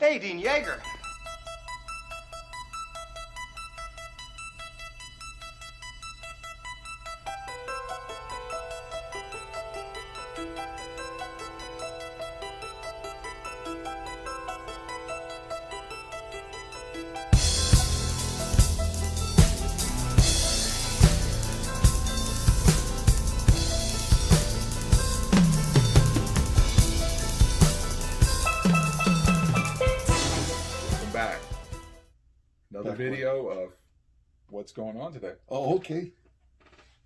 Hey, Dean Yeager. Welcome back. Another Back video of what's going on today. Oh, okay.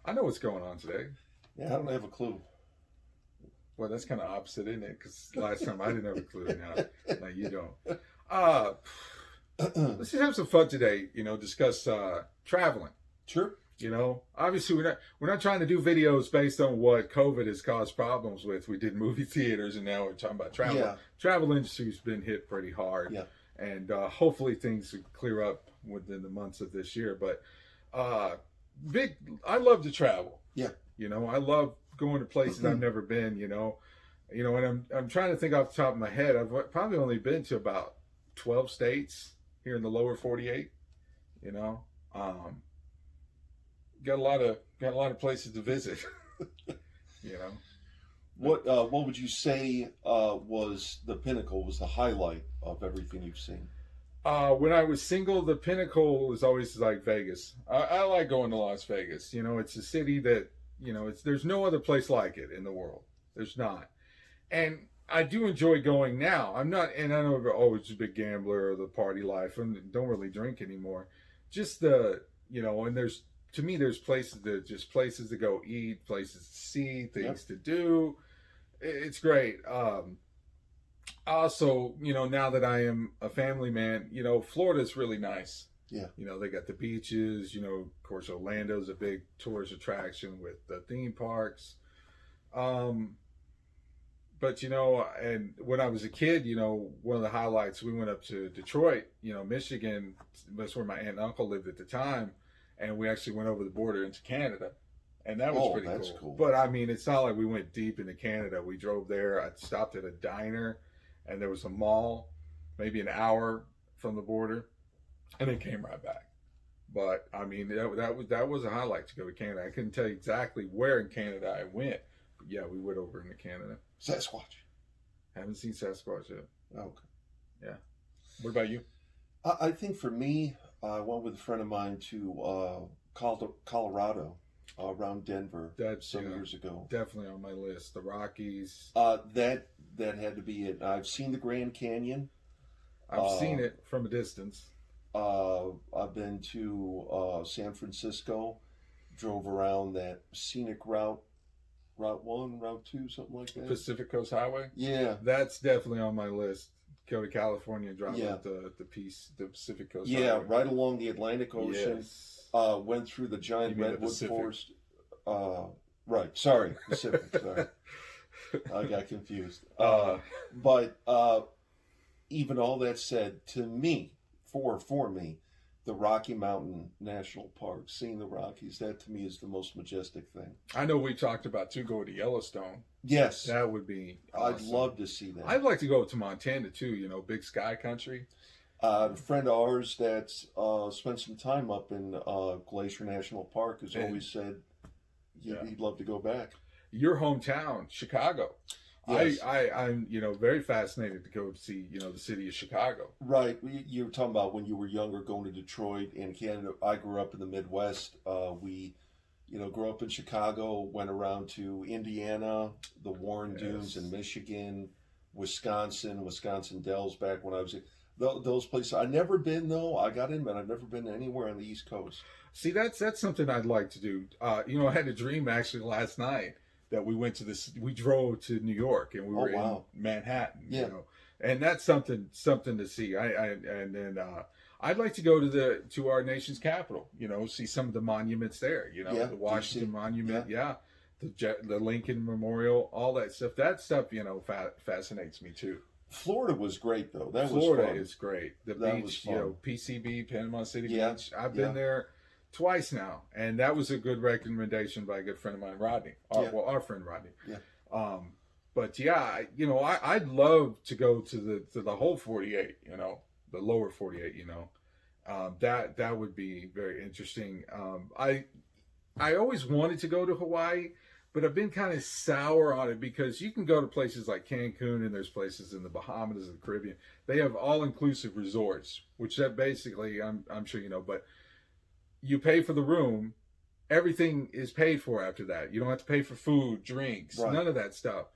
I know what's going on today. Yeah, I don't have a clue. Well, that's kind of opposite, isn't it? Because last time I didn't have a clue. Now you don't. Let's just have some fun today. Discuss traveling. Sure. Obviously we're not trying to do videos based on what COVID has caused problems with. We did movie theaters, and now we're talking about travel. Yeah. Travel industry's been hit pretty hard. Yeah. And hopefully things will clear up within the months of this year. But I love to travel. Yeah. I love going to places I've never been. And I'm trying to think off the top of my head. I've probably only been to about 12 states here in the lower 48. Got a lot of places to visit. What would you say was the Pinnacle, was the highlight of everything you've seen? When I was single, the Pinnacle was always like Vegas. I like going to Las Vegas. It's a city that, there's no other place like it in the world. There's not. And I do enjoy going now. I'm not, and I know, it's a big gambler or the party life, and don't really drink anymore. Just and to me, there's places to go eat, places to see, things to do. It's great. Also, now that I am a family man, Florida's really nice. Yeah. They got the beaches, of course, Orlando's a big tourist attraction with the theme parks. But, and when I was a kid, one of the highlights, we went up to Detroit, Michigan. That's where my aunt and uncle lived at the time. And we actually went over the border into Canada. And that was pretty cool. But, I mean, it's not like we went deep into Canada. We drove there. I stopped at a diner, and there was a mall, maybe an hour from the border, and then came right back. But, I mean, that was a highlight to go to Canada. I couldn't tell you exactly where in Canada I went. But, yeah, we went over into Canada. Sasquatch. Haven't seen Sasquatch yet. Okay. Yeah. What about you? I think for me, I went with a friend of mine to Colorado, around Denver, some years ago. Definitely on my list. The Rockies. That had to be it. I've seen the Grand Canyon. I've seen it from a distance. I've been to San Francisco, drove around that scenic route. Route 1, Route 2, something like that. Pacific Coast Highway? Yeah. That's definitely on my list. Go to California and drive up the Pacific Coast Highway. Yeah, right along the Atlantic Ocean. Yes. Went through the giant redwood forest. Right, sorry, Pacific, sorry. I got confused. But even all that said, to me, for me, the Rocky Mountain National Park, seeing the Rockies, that to me is the most majestic thing. I know we talked about going to Yellowstone. Yes. That would be awesome. I'd love to see that. I'd like to go to Montana too, big sky country. A friend of ours that's spent some time up in Glacier National Park has always said he'd love to go back. Your hometown, Chicago. Yes. I'm very fascinated to go see the city of Chicago. Right, you were talking about when you were younger going to Detroit and Canada. I grew up in the Midwest. We grew up in Chicago, went around to Indiana, the Warren Dunes in Michigan, Wisconsin Dells back when I was those places. I've never been though. I got in, but I've never been anywhere on the East Coast. See, that's something I'd like to do. I had a dream actually last night that we went to we drove to New York and we were in Manhattan, and that's something to see. I'd like to go to our nation's capital, see some of the monuments there, the Washington Monument, the Lincoln Memorial, all that stuff. That stuff, fascinates me too. Florida was great though. Florida is great. The beach, PCB, Panama City Beach. I've been there twice now, and that was a good recommendation by a good friend of mine, Rodney. Our friend Rodney. But yeah, I'd love to go to the whole 48. The lower 48. That would be very interesting. I always wanted to go to Hawaii, but I've been kind of sour on it because you can go to places like Cancun and there's places in the Bahamas and the Caribbean. They have all-inclusive resorts, which that basically, I'm sure you know, but you pay for the room. Everything is paid for after that. You don't have to pay for food, drinks, Right. none of that stuff.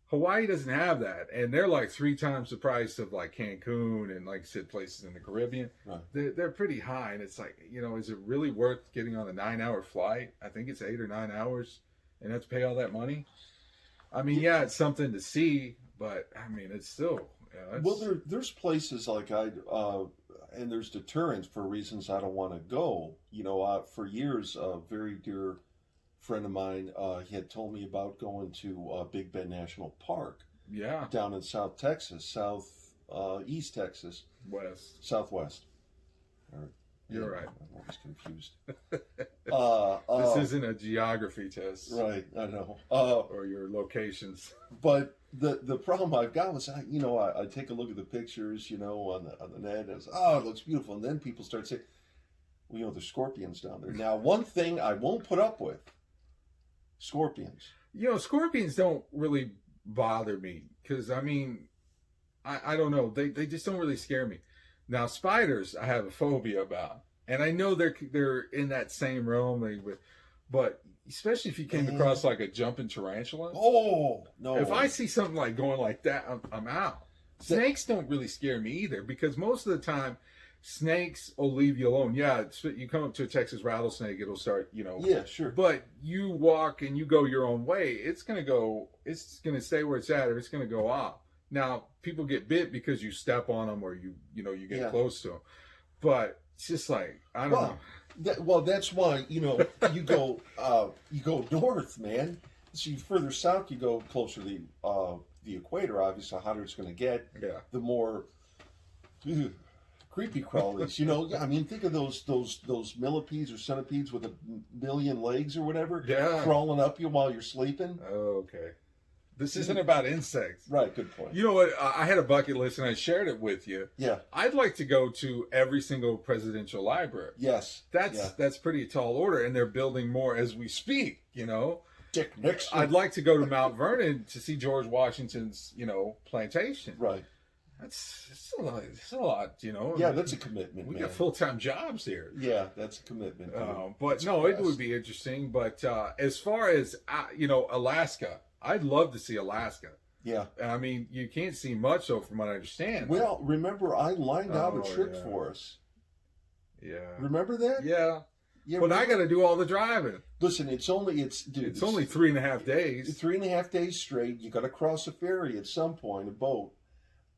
Hawaii doesn't have that, and they're like 3 times the price of like Cancun and, like I said, places in the Caribbean. Right. They're pretty high, and it's like, is it really worth getting on a 9-hour flight? I think it's 8 or 9 hours, and have to pay all that money. I mean, yeah, it's something to see, but I mean, it's still. Well, there's places like and there's deterrents for reasons I don't want to go. For years, a very dear friend of mine, he had told me about going to Big Bend National Park. Yeah. Down in South Texas, East Texas. Southwest. You're right. I'm always confused. This isn't a geography test. Right, I know. Or your locations. But the problem I've got was, I take a look at the pictures, on the net, and it's, it looks beautiful. And then people start saying, well, there's scorpions down there. Now, one thing I won't put up with, scorpions. Scorpions don't really bother me because, I mean, I don't know. They just don't really scare me. Now, spiders, I have a phobia about. And I know they're in that same realm, but especially if you came across like a jumping tarantula. Oh, no. If I see something like going like that, I'm out. Snakes don't really scare me either because most of the time, snakes will leave you alone. Yeah, you come up to a Texas rattlesnake, it'll start, Yeah, sure. But you walk and you go your own way, it's going to stay where it's at, or it's going to go off. Now, people get bit because you step on them or you get close to them. But it's just like, I don't know. That's why, you go north, man. So further south you go, closer to the equator, obviously, the hotter it's going to get. Yeah. The more creepy crawlies, I mean, think of those millipedes or centipedes with 1,000,000 legs or whatever, crawling up you while you're sleeping. Oh, okay. This isn't about insects. Right, good point. You know what? I had a bucket list and I shared it with you. Yeah. I'd like to go to every single presidential library. Yes. That's pretty tall order, and they're building more as we speak, Dick Nixon. I'd like to go to Mount Vernon to see George Washington's, plantation. Right. It's a lot, Yeah, that's a commitment, We man. got full-time jobs here. Yeah, that's a commitment. But no, it would be interesting. But as far as, Alaska, I'd love to see Alaska. Yeah. I mean, you can't see much, though, from what I understand. Well, remember, I lined out a trip for us. Yeah. Remember that? Yeah. Yeah. But I got to do all the driving. Listen, it's only 3.5 days. 3.5 days straight. You got to cross a ferry at some point, a boat.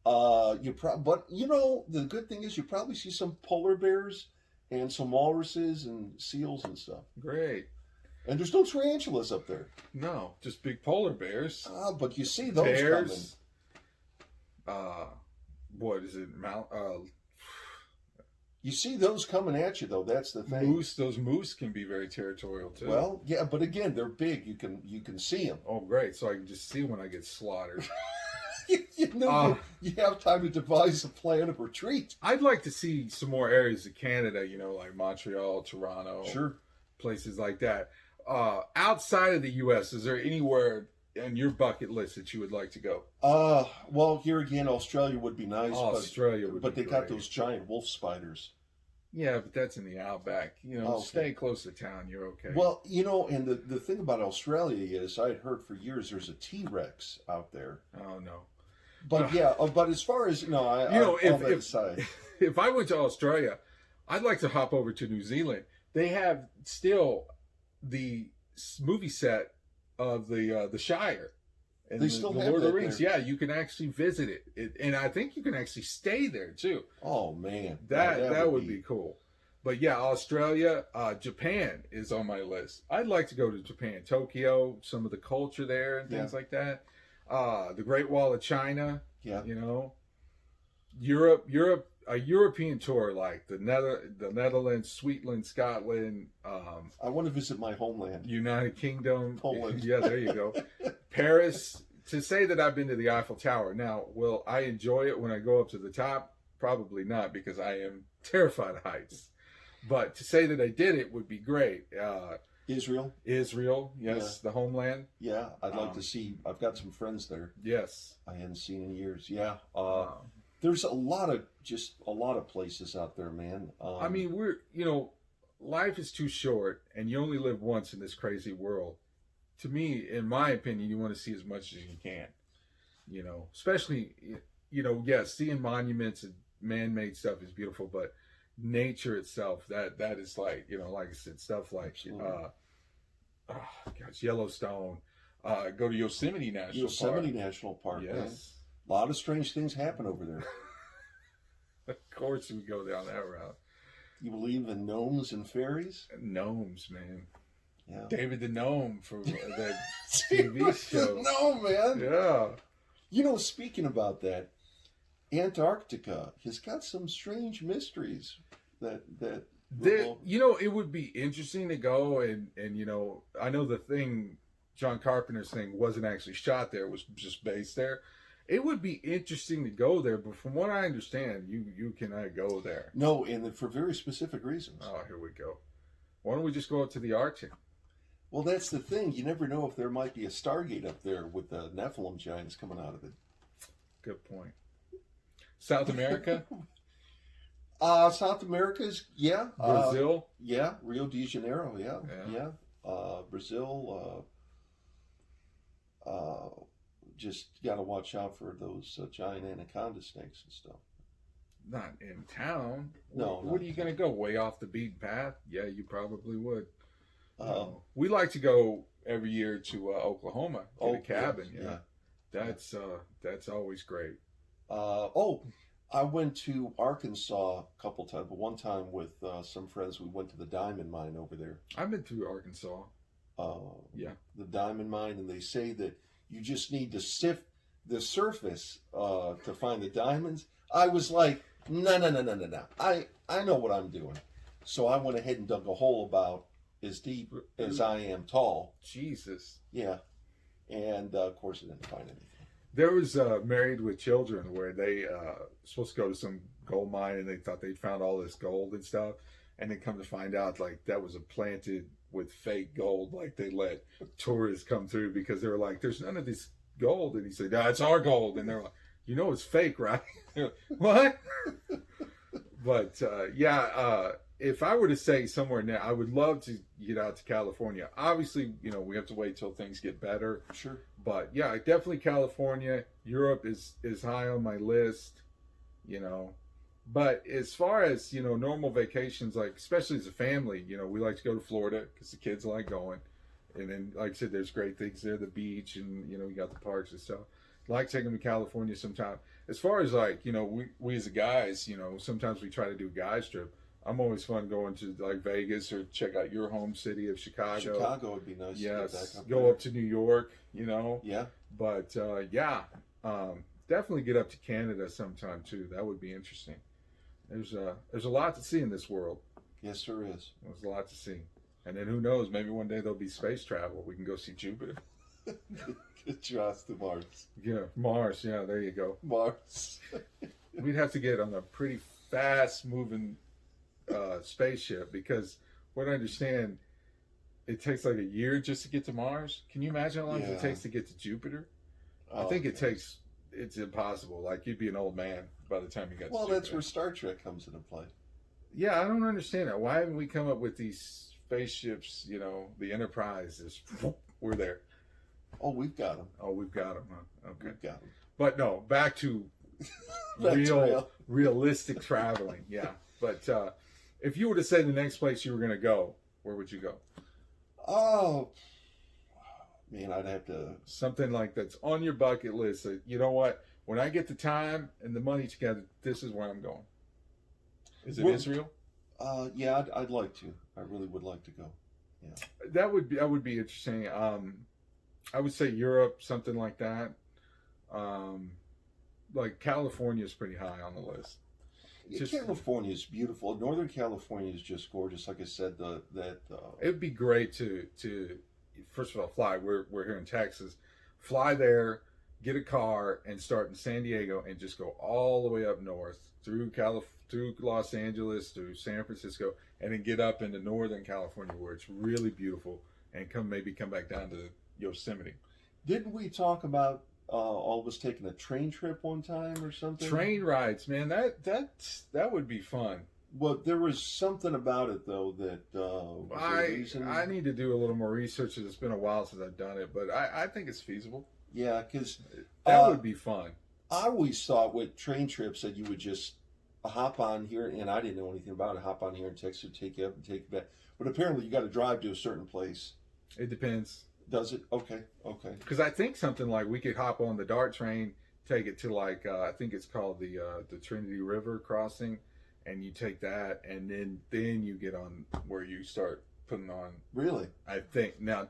But the good thing is you probably see some polar bears and some walruses and seals and stuff. Great. And there's no tarantulas up there. No, just big polar bears. But you see those bears. What is it? You see those coming at you, though. That's the thing. Those moose can be very territorial too. Well, yeah, but again, they're big. You can see them. Oh, great! So I can just see when I get slaughtered. You have time to devise a plan of retreat. I'd like to see some more areas of Canada. Like Montreal, Toronto, sure, places like that. Outside of the U.S., is there anywhere on your bucket list that you would like to go? Well, here again, Australia would be nice. Australia would be But they got those giant wolf spiders. Yeah, but that's in the outback. Stay close to town. You're okay. Well, and the thing about Australia is I had heard for years there's a T-Rex out there. Oh, no. But but as far as, if I went to Australia, I'd like to hop over to New Zealand. They have still the movie set of the Shire. And they still have Lord of the that Rings. there. Yeah, you can actually visit it. And I think you can actually stay there too. Oh man. That would be cool. But yeah, Australia, Japan is on my list. I'd like to go to Japan, Tokyo, some of the culture there and things like that. The Great Wall of China. Yeah. Europe, a European tour like the Netherlands, Switzerland, Scotland. I want to visit my homeland. United Kingdom. Poland. Yeah, there you go. Paris, to say that I've been to the Eiffel Tower. Now, will I enjoy it when I go up to the top? Probably not, because I am terrified of heights. But to say that I did it would be great. Israel, yes, the homeland. yeah, I'd like to see. I've got some friends there. Yes. I hadn't seen in years. Yeah, there's a lot of places out there, man. I mean, life is too short, and you only live once in this crazy world. To me, in my opinion, you want to see as much as you can. Especially, yes, seeing monuments and man-made stuff is beautiful, but nature itself, that is like, like I said, stuff like Yellowstone, go to Yosemite National Park. Yes. Man. A lot of strange things happen over there. Of course we go down that route. You believe in gnomes and fairies? Gnomes, man. Yeah. David the Gnome from the TV show. No, man. Yeah. Speaking about that, Antarctica has got some strange mysteries that it would be interesting to go and I know the thing, John Carpenter's thing wasn't actually shot there, it was just based there. It would be interesting to go there, but from what I understand, you cannot go there. No, and for very specific reasons. Oh, here we go. Why don't we just go up to the Arctic? Well, that's the thing. You never know if there might be a Stargate up there with the Nephilim giants coming out of it. Good point. South America? South America's, yeah. Brazil? Yeah, Rio de Janeiro, yeah. Brazil, just got to watch out for those giant anaconda snakes and stuff. Not in town. No. What are you going to go? Way off the beaten path? Yeah, you probably would. We like to go every year to Oklahoma, get a cabin. Yeah. That's always great. I went to Arkansas a couple times, but one time with some friends, we went to the diamond mine over there. I've been through Arkansas. The diamond mine, and they say that you just need to sift the surface to find the diamonds. I was like, no. I know what I'm doing. So I went ahead and dug a hole about as deep as I am tall. Jesus. Yeah. And of course I didn't find anything. There was Married with Children where they supposed to go to some gold mine and they thought they'd found all this gold and stuff. And then come to find out, like, that was planted with fake gold. Like, they let tourists come through because they were like, there's none of this gold. And he said, no, it's our gold. And they're like, it's fake, right? What? But, if I were to say somewhere now, I would love to get out to California. Obviously, we have to wait till things get better. Sure. But, yeah, definitely California. Europe is high on my list, But as far as, normal vacations, like, especially as a family, we like to go to Florida because the kids like going. And then, like I said, there's great things there, the beach and, you got the parks and stuff. Like taking them to California sometime. As far as, like, we as guys, sometimes we try to do a guys trip. I'm always fun going to, like, Vegas or check out your home city of Chicago. Chicago would be nice. Yes, go up to New York, Yeah. But, definitely get up to Canada sometime, too. That would be interesting. There's a lot to see in this world. Yes, there is. There's a lot to see. And then who knows, maybe one day there'll be space travel. We can go see Jupiter. Get your ass to Mars. Yeah, Mars. Yeah, there you go. Mars. We'd have to get on a pretty fast-moving spaceship because what I understand, it takes like a year just to get to Mars. Can you imagine how long it takes to get to Jupiter? I think it's impossible. Like, you'd be an old man by the time you got to Jupiter. Well, that's where Star Trek comes into play. Yeah, I don't understand that. Why haven't we come up with these spaceships, the Enterprise is, we're there. Oh, we've got them. Oh, we've got them, huh? Okay. We've got them. But no, back to realistic traveling. Yeah. But if you were to say the next place you were going to go, where would you go? Oh, man, I'd have to... Something like that's on your bucket list. That, you know what? When I get the time and the money together, this is where I'm going. Is it Israel? Yeah, I'd like to. I really would like to go. Yeah. That would be interesting. I would say Europe, something like that. Like California is pretty high on the list. California is beautiful. Northern California is just gorgeous. Like I said, it would be great to first of all fly. We're here in Texas. Fly there, get a car and start in San Diego and just go all the way up north through through Los Angeles, through San Francisco, and then get up into Northern California where it's really beautiful, and maybe come back down to Yosemite. Didn't we talk about all of us taking a train trip one time or something? Train rides, man, that would be fun. Well, there was something about it though that was there a reason? I need to do a little more research. It's been a while since I've done it, but I think it's feasible. Yeah, because that would be fun. I always thought with train trips that you would just hop on here, and I didn't know anything about it. Hop on here and text you, take you up and take you back. But apparently, you got to drive to a certain place. It depends. Does it? Okay. Because I think something like we could hop on the DART train, take it to like I think it's called the Trinity River crossing, and you take that, and then you get on where you start putting on. Really? I think now,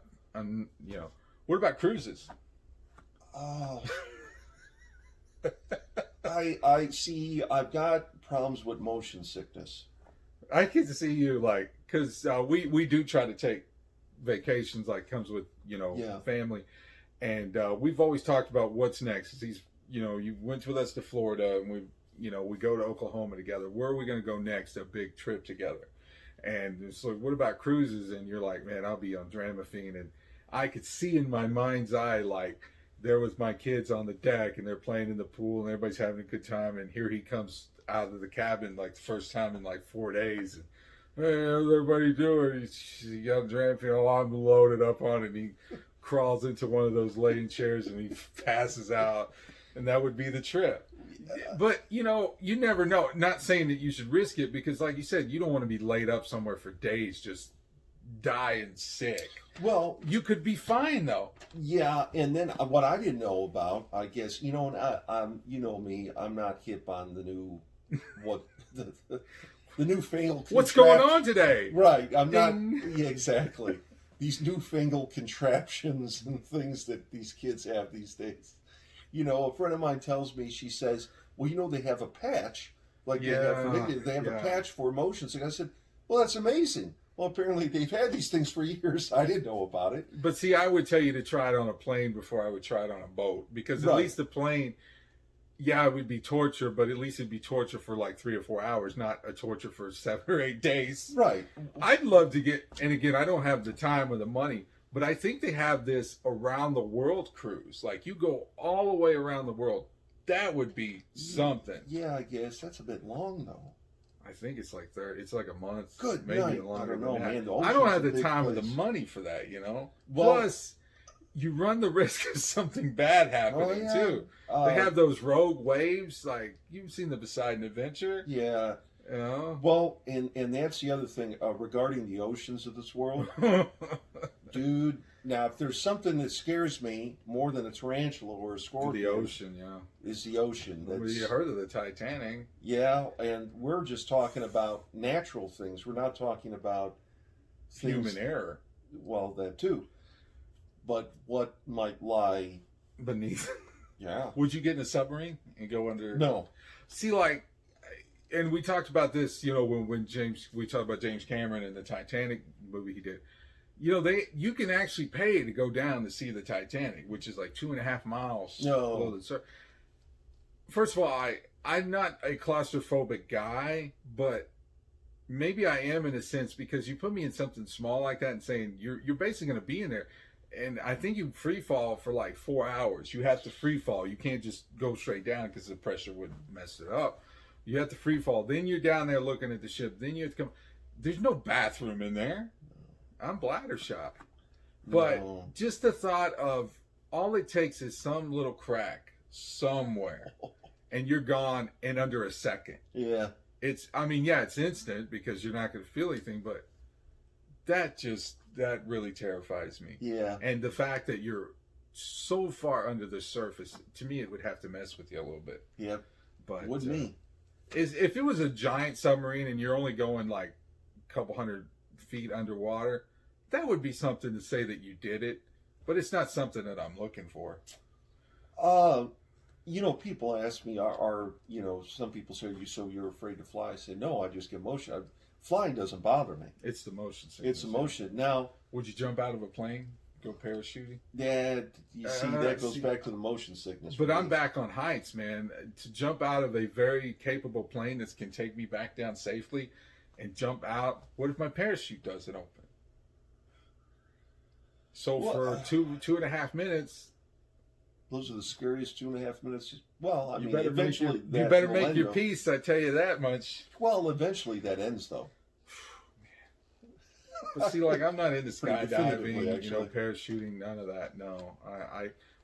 what about cruises? Oh. I see. I've got problems with motion sickness. I get to see you because we do try to take vacations comes with family, and we've always talked about what's next. You went with us to Florida, and we go to Oklahoma together. Where are we going to go next? A big trip together. And it's like, what about cruises? And you're like, man, I'll be on Dramamine. And I could see in my mind's eye there was my kids on the deck, and they're playing in the pool, and everybody's having a good time. And here he comes out of the cabin the first time in 4 days. And, hey, how's everybody doing? He got Dramamine, I'm loaded up on it. And he crawls into one of those laying chairs, and he passes out. And that would be the trip. But, you never know. Not saying that you should risk it, because like you said, you don't want to be laid up somewhere for days just dying sick. Well, you could be fine though. Yeah, and then what I didn't know about, I guess, and I'm you know me, I'm not hip on the new the newfangled. What's going on today? Right, I'm Ding. Not. Yeah, exactly. These newfangled contraptions and things that these kids have these days. A friend of mine tells me, she says, well, they have a patch they have for India. They have a patch for motion sickness. I said, well, that's amazing. Well, apparently they've had these things for years. I didn't know about it. But see, I would tell you to try it on a plane before I would try it on a boat. Because at least the plane, it would be torture, but at least it'd be torture for 3 or 4 hours, not a torture for 7 or 8 days. Right. I'd love to and again, I don't have the time or the money, but I think they have this around the world cruise. You go all the way around the world. That would be something. Yeah, I guess. That's a bit long, though. I think it's it's a month. Good maybe night. longer. I don't know, man. I don't have the time place. or the money for that, Well, plus, you run the risk of something bad happening too. They have those rogue waves, you've seen the Poseidon Adventure. Yeah. Well, and that's the other thing regarding the oceans of this world, dude. Now, if there's something that scares me more than a tarantula or a scorpion, the ocean, is the ocean. Well, you heard of the Titanic? Yeah, and we're just talking about natural things. We're not talking about human error. Well, that too. But what might lie beneath? Yeah. Would you get in a submarine and go under? No. See, and we talked about this, when we talked about James Cameron and the Titanic movie he did. You can actually pay to go down to see the Titanic, which is 2.5 miles below the surface. First of all, I'm not a claustrophobic guy, but maybe I am in a sense, because you put me in something small like that and saying you're basically going to be in there. And I think you free fall for 4 hours. You have to free fall. You can't just go straight down because the pressure would mess it up. You have to free fall. Then you're down there looking at the ship. Then you have to come. There's no bathroom in there. I'm bladder shot. But just the thought of all it takes is some little crack somewhere and you're gone in under a second. Yeah. It's instant because you're not going to feel anything, but that really terrifies me. Yeah. And the fact that you're so far under the surface, to me, it would have to mess with you a little bit. Yep. But would me. If it was a giant submarine and you're only going a couple hundred feet underwater, that would be something to say that you did it, but it's not something that I'm looking for. People ask me, are some people say, you're afraid to fly? I say, no, I just get motion. Flying doesn't bother me. It's the motion sickness. It's the motion. Now, would you jump out of a plane? go parachuting. Yeah, you see, that goes back to the motion sickness. But I'm back on heights, man. To jump out of a very capable plane that can take me back down safely and jump out, what if my parachute doesn't open? So for 2.5 minutes, those are the scariest 2.5 minutes. Well, I mean, better eventually you better make your peace. I tell you that much. Well, eventually that ends, though. But see, like, I'm not into definitively, skydiving, parachuting, none of that. No,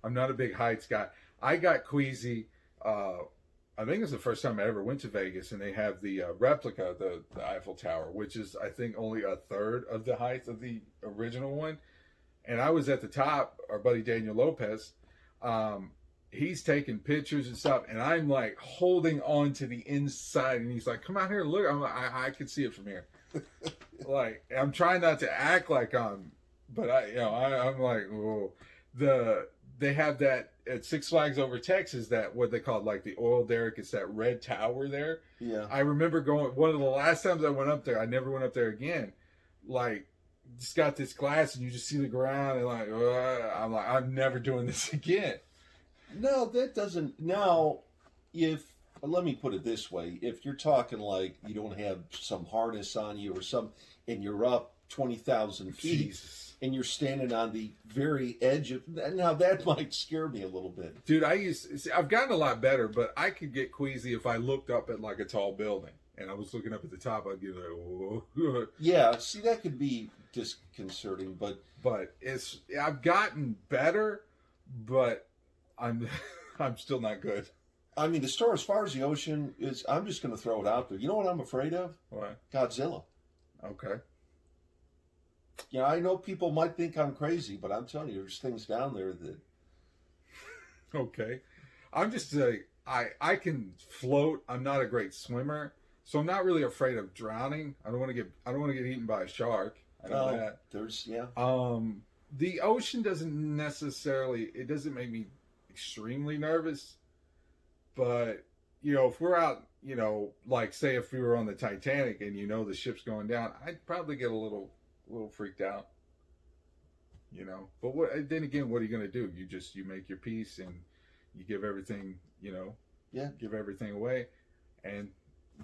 I'm not a big heights guy. I got queasy. I think it's the first time I ever went to Vegas, and they have the replica of the Eiffel Tower, which is, I think, only a third of the height of the original one. And I was at the top. Our buddy Daniel Lopez, he's taking pictures and stuff, and I'm like holding on to the inside, and he's like, "Come out here, look." I'm like, I can see it from here. Like, I'm trying not to act like but I'm like, whoa. They have that at Six Flags Over Texas, that what they call like the oil derrick. It's that red tower there. Yeah. I remember going, one of the last times I went up there, I never went up there again. Like, just got this glass and you just see the ground, and like, I'm like, I'm never doing this again. No, that doesn't. Now, let me put it this way: if you're talking like you don't have some harness on you or and you're up 20,000 feet, Jesus. And you're standing on the very edge of, now that might scare me a little bit. Dude, I've gotten a lot better, but I could get queasy if I looked up at like a tall building and I was looking up at the top. I'd get like, whoa. Yeah, see, that could be disconcerting, but I've gotten better, but I'm still not good. I mean, as far as the ocean is, I'm just going to throw it out there. You know what I'm afraid of? What? Godzilla. Okay. Yeah, I know people might think I'm crazy, but I'm telling you, there's things down there that. Okay, I'm just I can float. I'm not a great swimmer, so I'm not really afraid of drowning. I don't want to get eaten by a shark. I know that. The ocean doesn't make me extremely nervous, but if we're out, like say if we were on the Titanic and the ship's going down, I'd probably get a little freaked out, but then again, what are you going to do? You make your peace and you give everything, give everything away, and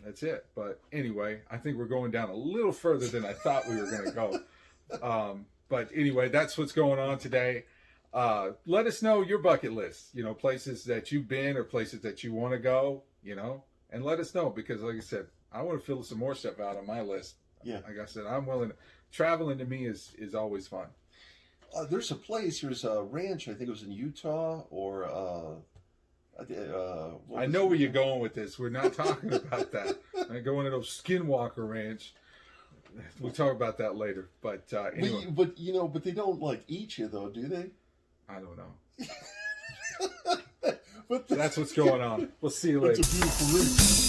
that's it. But anyway, I think we're going down a little further than I thought we were going to go. But anyway, that's what's going on today. Let us know your bucket list, places that you've been or places that you want to go, and let us know, because like I said, I want to fill some more stuff out on my list. Yeah. Like I said, I'm willing. Traveling to me is always fun. There's a ranch, I think it was in Utah, or I know where you're going with this. We're not talking about that. I'm going to those Skinwalker Ranch. We'll talk about that later. But anyway. But they don't like eat you though, do they? I don't know. That's what's going on. We'll see you later. It's a beautiful ranch.